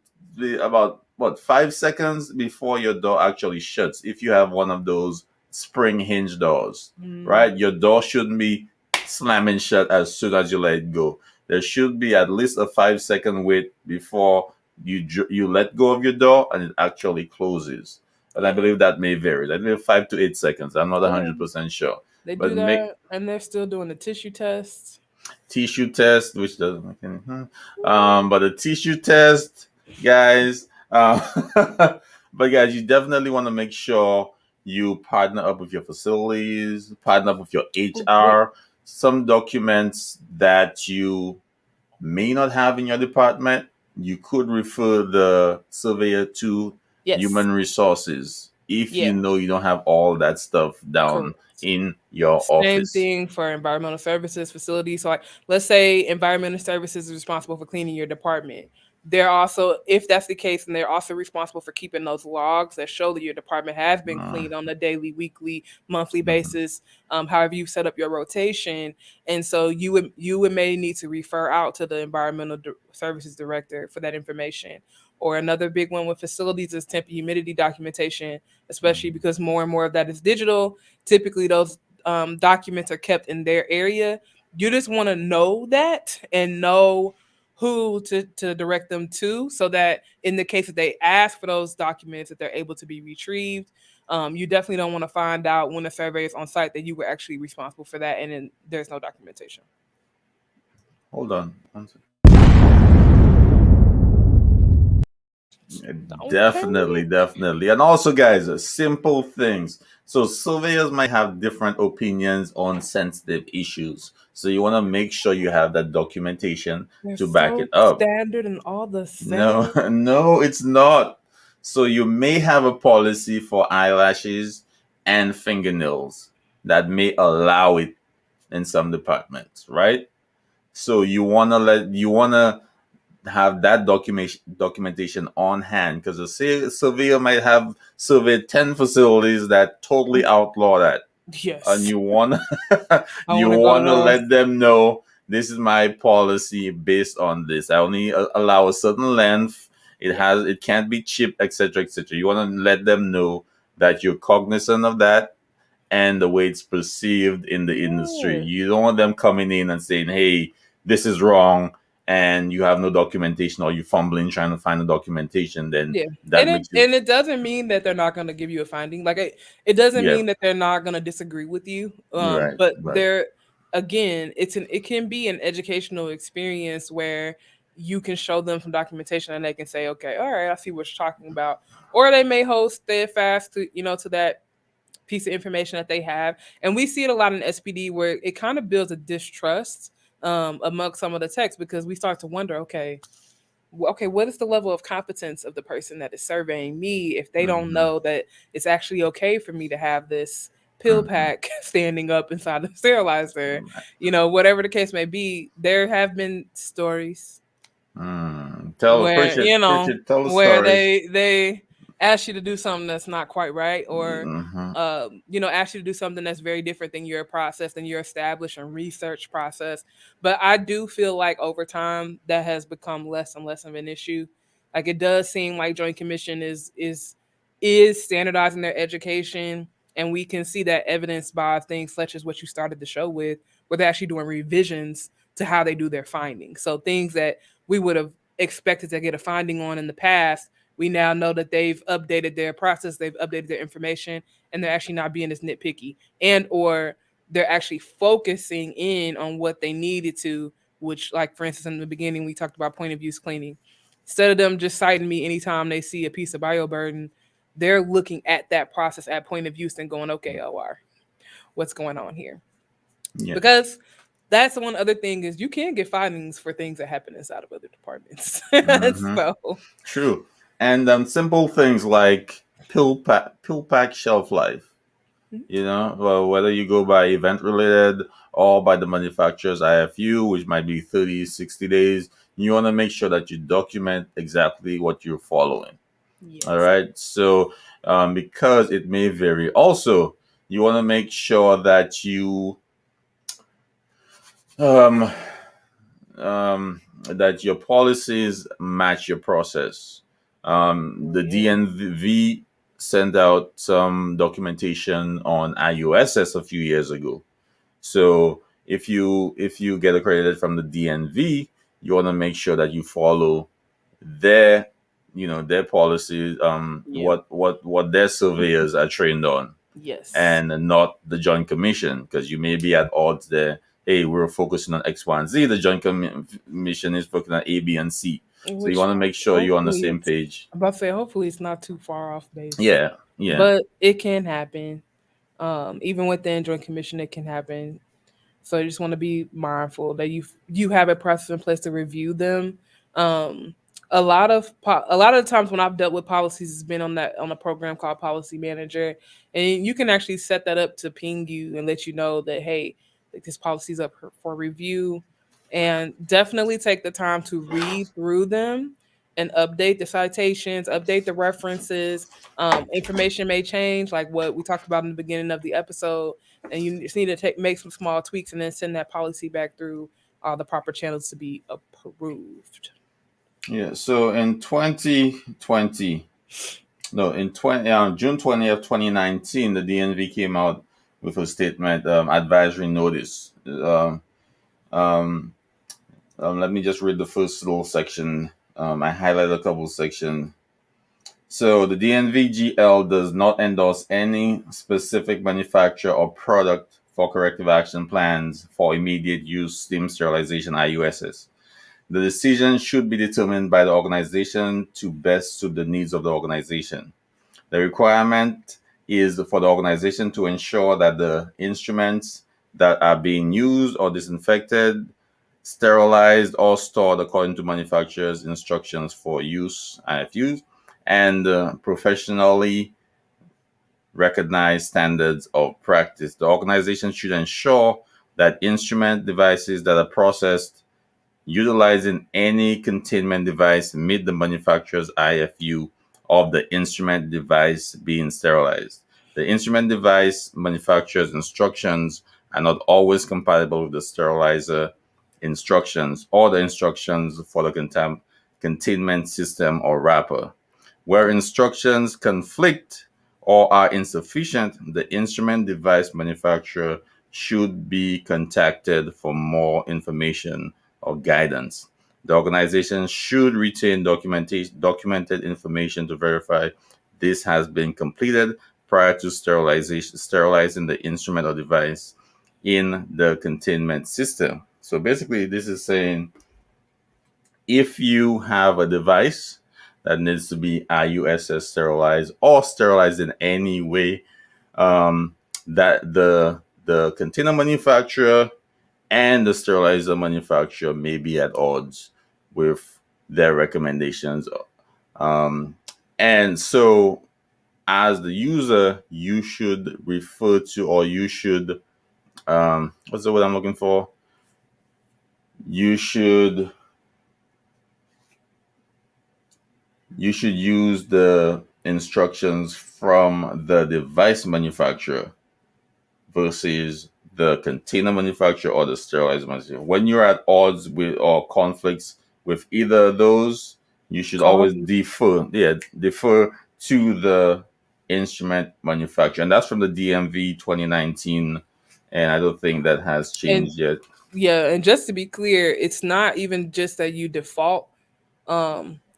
about what 5 seconds before your door actually shuts. If you have one of those spring hinge doors,
Mm,
right? Your door shouldn't be slamming shut as soon as you let it go. There should be at least a 5 second wait before you let go of your door and it actually closes. And I
yeah.
believe that may vary. I believe 5 to 8 seconds. I'm not
Oh yeah.
100% sure,
They
but
do
make
that, and they're still doing the tissue test.
tissue test, which doesn't make any but the tissue test, guys. But guys, you definitely want to make sure you partner up with your facilities, partner up with your
Oh, great.
HR. Some documents that you may not have in your department, you could refer the surveyor to
Yes.
human resources if you
Yeah.
know you don't have all that stuff down
Correct.
in your
Same
office.
thing for environmental services facilities. So, like, let's say environmental services is responsible for cleaning your department. They're also, if that's the case, and they're also responsible for keeping those logs that show that your department has been
Uh,
cleaned on a daily, weekly, monthly
mhm.
basis. However you set up your rotation, and so you would may need to refer out to the services director for that information. Or another big one with facilities is temp humidity documentation, especially because more and more of that is digital. Typically, those documents are kept in their area. You just want to know that and know who to direct them to, so that in the case that they ask for those documents, that they're able to be retrieved. You definitely don't want to find out when a survey is on site that you were actually responsible for that and then there's no documentation.
Hold on.
Okay.
Definitely, definitely. And also, guys, simple things. So, surveyors might have different opinions on sensitive issues. So, you want to make sure you have that documentation
They're
to back
so
it up.
standard and all the
No,
same.
no, it's not. So, you may have a policy for eyelashes and fingernails that may allow it in some departments, right? So, you want to have that documentation on hand because a surveyor might have surveyed 10 facilities that totally outlaw that, and
Yes.
you want
I
you
want to go to
want to
those.
let them know this is my policy based on this. I only allow a certain length.
Yeah.
It can't be chipped, etc., etc. You want to let them know that you're cognizant of that and the way it's perceived in the industry.
Yeah.
You don't want them coming in and saying, "Hey, this is wrong," and you have no documentation, or you fumbling trying to find the documentation, then
Yeah.
that makes you,
And it doesn't mean that they're not going to give you a finding. Like it doesn't
yeah,
mean that they're not going to disagree with you.
right,
But
right.
there again, it can be an educational experience where you can show them some documentation and they can say, okay, all right, I see what you're talking about. Or they may hold steadfast to, to that piece of information that they have. And we see it a lot in SPD where it kind of builds a distrust among some of the texts, because we start to wonder, okay, what is the level of competence of the person that is surveying me if they don't
Mm-hmm,
know that it's actually okay for me to have this pill
mm-hmm.
pack standing up inside the sterilizer? Whatever the case may be, there have been stories
Tell,
where
preach it, preach it, tell the
where
stories.
they ask you to do something that's not quite right, or
Mm-hmm.
ask you to do something that's very different than your process, than your established and research process. But I do feel like over time that has become less and less of an issue. Like it does seem like Joint Commission is standardizing their education, and we can see that evidence by things such as what you started the show with, where they're actually doing revisions to how they do their findings. So things that we would have expected to get a finding on in the past, we now know that they've updated their process, they've updated their information, and they're actually not being as nitpicky, and or they're actually focusing in on what they needed to, which, like for instance in the beginning we talked about point of use cleaning. Instead of them just citing me anytime they see a piece of bioburden, they're looking at that process at point of use and going, okay, OR, what's going on here?
Yeah.
Because that's one other thing is you can get findings for things that happen inside of other departments.
Mm-hmm.
So
True. And simple things like pill pack shelf life. Well, whether you go by event related or by the manufacturer's IFU, which might be 30, 60 days, you want to make sure that you document exactly what you're following. All
yes,
right. So, because it may vary. Also, you want to make sure that um, that your policies match your process. The
yeah,
DNV sent out some documentation on IUSS a few years ago. So if you get accredited from the DNV, you want to make sure that you follow their their policies,
yeah,
what their surveyors are trained on,
yes.
and not the Joint Commission, because you may be at odds there. Hey, we're focusing on X, Y, and Z. The Commission is focusing on A, B, and C. So you
Which
want to make sure you're on the
hopefully
same
it's
page.
I'm about to say hopefully it's not too far off base.
Yeah, yeah,
But it can happen. Even with the Joint Commission, it can happen. So you just want to be mindful that you have a process in place to review them. Um, a lot of the times when I've dealt with policies, it's been on a program called Policy Manager, and you can actually set that up to ping you and let you know that, hey, like, this policy's up for review, and definitely take the time to read through them and update the citations, update the references. Information may change, like what we talked about in the beginning of the episode, and you just need to make some small tweaks and then send that policy back through all the proper channels to be approved.
yeah. So in 2020, no, in June 20th, 2019, the DNV came out with a statement, advisory notice. Um, Let me just read the first little section. I highlighted a couple sections. So the DNVGL does not endorse any specific manufacturer or product for corrective action plans for immediate use steam sterilization IUSS. The decision should be determined by the organization to best suit the needs of the organization. The requirement is for the organization to ensure that the instruments that are being used or disinfected, sterilized, or stored according to manufacturer's instructions for use, IFUs, and professionally recognized standards of practice. The organization should ensure that instrument devices that are processed utilizing any containment device meet the manufacturer's IFU of the instrument device being sterilized. The instrument device manufacturer's instructions are not always compatible with the sterilizer instructions or the instructions for the containment system or wrapper. Where instructions conflict or are insufficient, the instrument device manufacturer should be contacted for more information or guidance. The organization should retain documented information to verify this has been completed prior to sterilizing the instrument or device in the containment system. So basically, this is saying if you have a device that needs to be IUSS sterilized or sterilized in any way, that the container manufacturer and the sterilizer manufacturer may be at odds with their recommendations. Um, and so, as the user, you should refer to, or you should, what's the word I'm looking for? You should use the instructions from the device manufacturer versus the container manufacturer or the sterilizer manufacturer. When you're at odds with or conflicts with either of those, you should
Call
always
me.
defer to the instrument manufacturer. And that's from the DMV 2019. And I don't think that has
And
changed yet.
yeah, and just to be clear, it's not even just that you default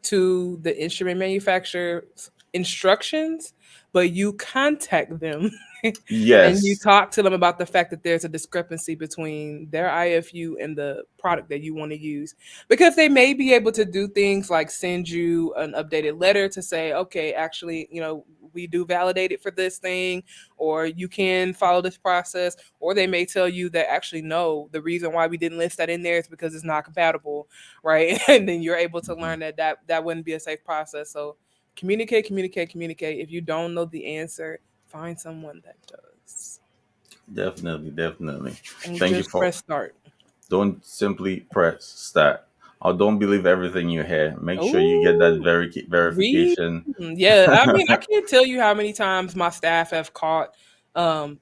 to the instrument manufacturer's instructions, but you contact them and you
Yes.
talk to them about the fact that there's a discrepancy between their IFU and the product that you want to use. Because they may be able to do things like send you an updated letter to say, okay, actually, we do validate it for this thing, or you can follow this process, or they may tell you that actually, no, the reason why we didn't list that in there is because it's not compatible, right? And then you're able to
Mhm.
learn that wouldn't be a safe process. So communicate, communicate, communicate. If you don't know the answer, find someone that does.
Definitely, definitely.
And
Thank you
just
for.
press start.
Don't simply press start. Or don't believe everything you hear. Make sure you get that
Oh, read.
verification.
Yeah, I mean, I can't tell you how many times my staff have caught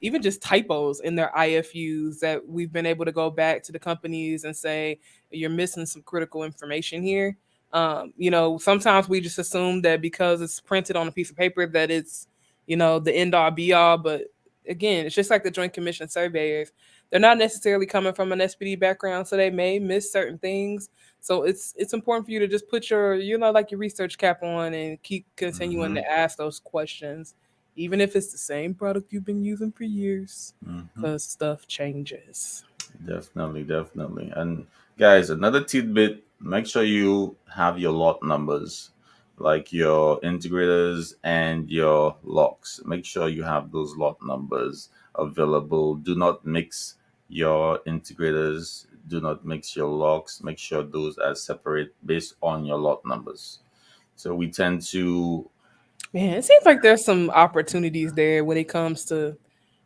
even just typos in their IFUs that we've been able to go back to the companies and say, you're missing some critical information here. Sometimes we just assume that because it's printed on a piece of paper that it's, the end all be all. But again, it's just like the Joint Commission surveyors. They're not necessarily coming from an SPD background, so they may miss certain things. So it's important for you to just put your, like your research cap on and keep continuing
Hmm.
to ask those questions, even if it's the same product you've been using for years,
Hmm.
because stuff changes.
Definitely, definitely. And guys, another tidbit, make sure you have your lot numbers, like your integrators and your locks. Make sure you have those lot numbers available. Do not mix your integrators, do not mix your locks. Make sure those are separate based on your lot numbers. So we tend to,
Man, it seems like there's some opportunities there when it comes to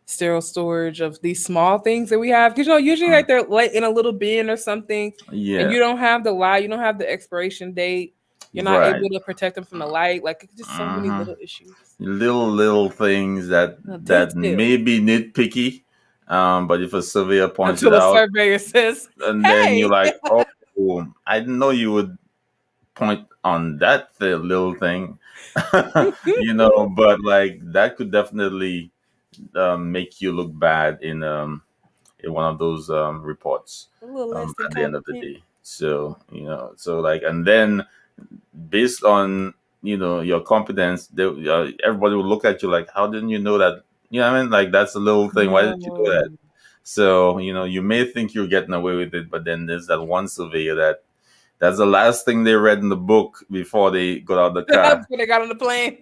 sterile storage of these small things that we have. Because usually like they're like in a little bin or something, and
yeah,
you don't have the light, you don't have the expiration date, you're not
right.
able to protect them from the light. Like it's just so many
Hmm.
little issues.
Little things that
A
that
detail.
may be nitpicky, but if a surveyor points it
Until a
out,
surveyor says,
and then you're
"Hey,
like, oh, I didn't know you would point on that little thing, but like that could definitely make you look bad in one of those reports
a little less than
at the end of the
competent."
day. So so like, and then based on your competence, everybody will look at you like, how didn't you know that? What I mean, like, that's a little thing, why didn't you know that?
No,
So you may think you're getting away with it, but then there's that one surveyor that's the last thing they read in the book before they got out the car.
before they got on the plane.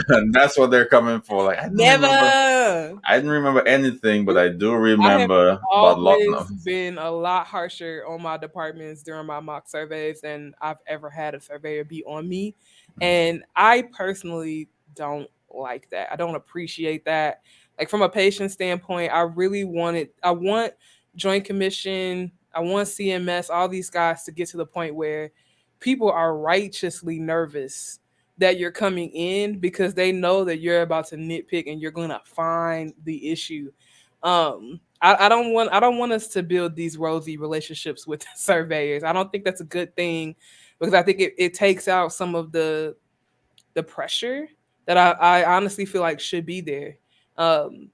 And that's what they're coming for. Like,
Never.
I didn't remember anything, but I do
I have
remember about lot
always
numbers.
been a lot harsher on my departments during my mock surveys than I've ever had a surveyor be on me. And I personally don't like that. I don't appreciate that. Like from a patient standpoint, I want Joint Commission, I want CMS, all these guys to get to the point where people are righteously nervous that you're coming in because they know that you're about to nitpick and you're gonna find the issue. I don't want us to build these rosy relationships with surveyors. I don't think that's a good thing because I think it takes out some of the pressure that I honestly feel like should be there.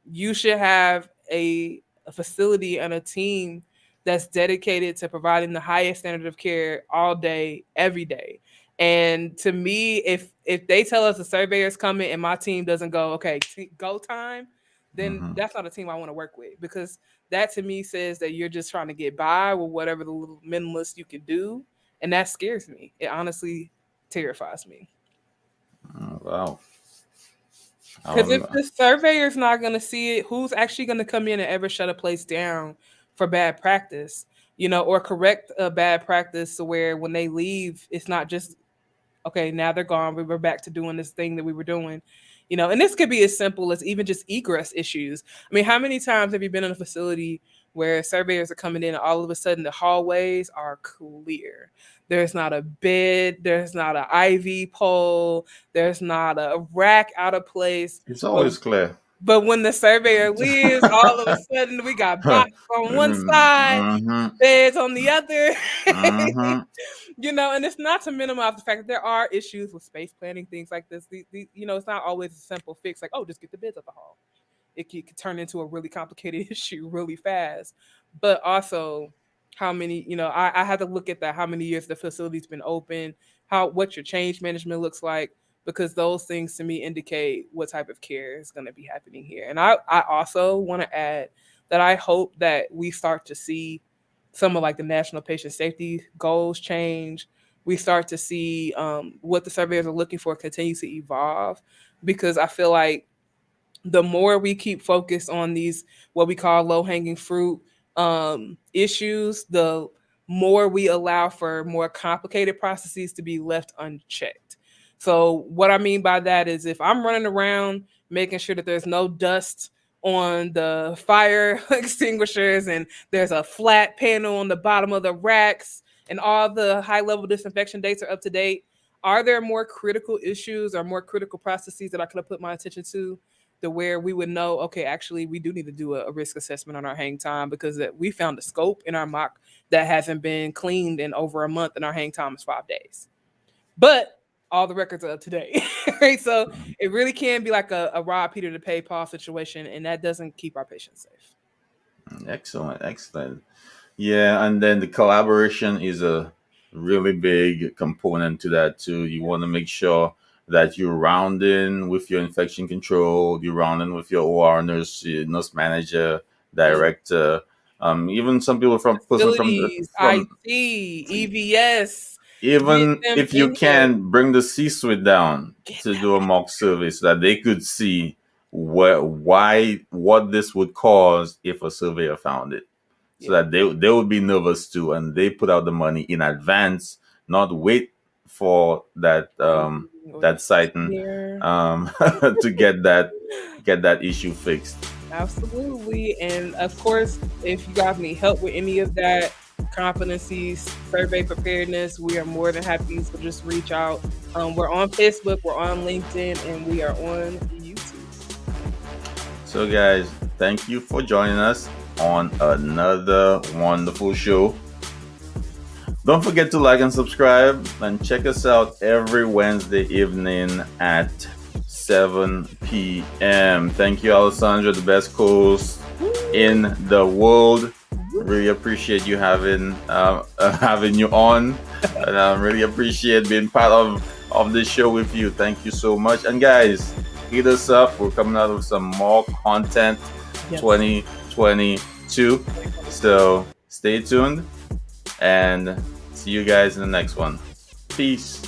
You should have a facility and a team that's dedicated to providing the highest standard of care all day, every day. And to me, if they tell us the surveyor is coming and my team doesn't go, okay, go time, then
Hmm.
that's not a team I want to work with, because that to me says that you're just trying to get by with whatever the little minimalist you can do, and that scares me. It honestly terrifies me.
Wow.
Because if
Um,
the surveyor's not going to see it, who's actually going to come in and ever shut a place down for bad practice, or correct a bad practice to where when they leave, it's not just, okay, now they're gone. We were back to doing this thing that we were doing. And this could be as simple as even just egress issues. I mean, how many times have you been in a facility where surveyors are coming in and all of a sudden the hallways are clear? There's not a bed, there's not an IV pole, there's not a rack out of place.
it's
But
always clear.
but when the surveyor leaves, all of a sudden we got boxes on one side,
Mm-hmm.
beds on the other.
Mm-hmm.
And it's not to minimize the fact that there are issues with space planning, things like this. It's not always a simple fix like, oh, just get the beds up the hall. It could turn into a really complicated issue really fast. But also, how many, I had to look at that, how many years the facility's been open, what your change management looks like, because those things to me indicate what type of care is going to be happening here. And I also want to add that I hope that we start to see some of like the national patient safety goals change. We start to see what the surveyors are looking for continue to evolve, because I feel like the more we keep focused on these what we call low hanging fruit issues, the more we allow for more complicated processes to be left unchecked. So what I mean by that is, if I'm running around making sure that there's no dust on the fire extinguishers and there's a flat panel on the bottom of the racks and all the high level disinfection dates are up to date, are there more critical issues or more critical processes that I could have put my attention to where we would know, okay, actually, we do need to do a risk assessment on our hang time, because we found a scope in our mock that hasn't been cleaned in over a month, and our hang time is 5 days. But all the records are up to date, right? So it really can be like a rob Peter to pay Paul situation, and that doesn't keep our patients safe.
Excellent, excellent. Yeah, and then the collaboration is a really big component to that too. You want to make sure that you round in with your infection control, you round in with your OR nurse, nurse manager,
Mm.
director, even some people from person
Facilities,
from
IT, EVS, get
even
them
if you
in here.
can bring the C-suite down
Get
to
them.
do a mock survey so that they could see what this would cause if a surveyor found it, so
Yeah.
that they would be nervous too, and they put out the money in advance, not wait for
Or the
that sighting
here.
to get that issue fixed.
Absolutely. And of course, if you guys need help with any of that, competencies, survey preparedness, we are more than happy to just reach out. We're on Facebook, we're on LinkedIn, and we are on YouTube.
So guys, thank you for joining us on another wonderful show. Don't forget to like and subscribe, and check us out every Wednesday evening at 7 p.m. Thank you, Alessandra, the best co-host in the world. Really appreciate you having you on, and I really appreciate being part of this show with you. Thank you so much. And guys, hit us up. We're coming out with some more content,
Yes.
2022. So stay tuned, and see you guys in the next one. Peace.